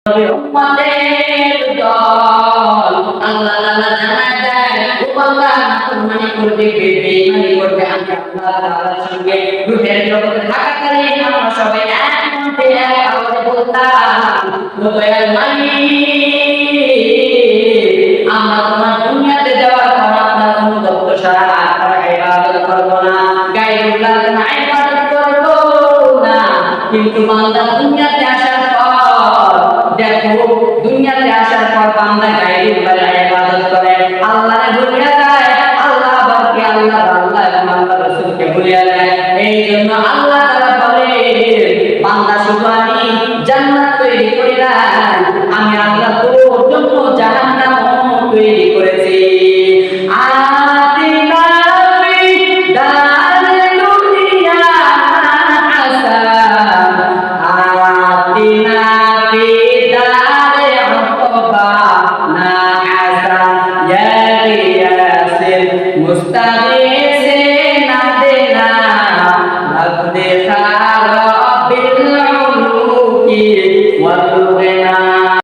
উম্মতের দল আল্লাহ তাআলা জানায় দেয় ও বান্দা নাফরমানি করবে বেঈমানি করবে আমি আল্লাহ তাআলার সঙ্গে রূহের জগতে থাকাকালীন আমরা সবাই এক মনে এক আওয়াজে বলতাম ও দয়াল মালিক আমরা তোমার দুনিয়াতে যাওয়ার পর আপনার অনুগত ছাড়া আর কোনো ইবাদত করব না গায়রুল্লাহর কোনো ইবাদত করব না কিন্তু বান্দা দুনিয়াতে আসার পর দেখো দুনিয়াতে আসার পর বান্দা গায়রুল্লাহর ইবাদত করে আল্লাহরে ভুলিয়া যায় আল্লাহ বাকি আল্লাহ এবং আল্লাহ রাসূলকে ভুলিয়া যায় এই জন্য আল্লাহ তাআলা বলে বান্দা শুধু আমি জান্নাত তৈরি করি না আমি আল্লাহ তোর জন্য জাহান্নামও তৈরি করেছি আতিনা বিদারুল দুনিয়া হাসান আতিনা বিদারে আতবা না হাসান ইয়া গিয়াসিল মুস্তাগিসে না দেনা রব দেখা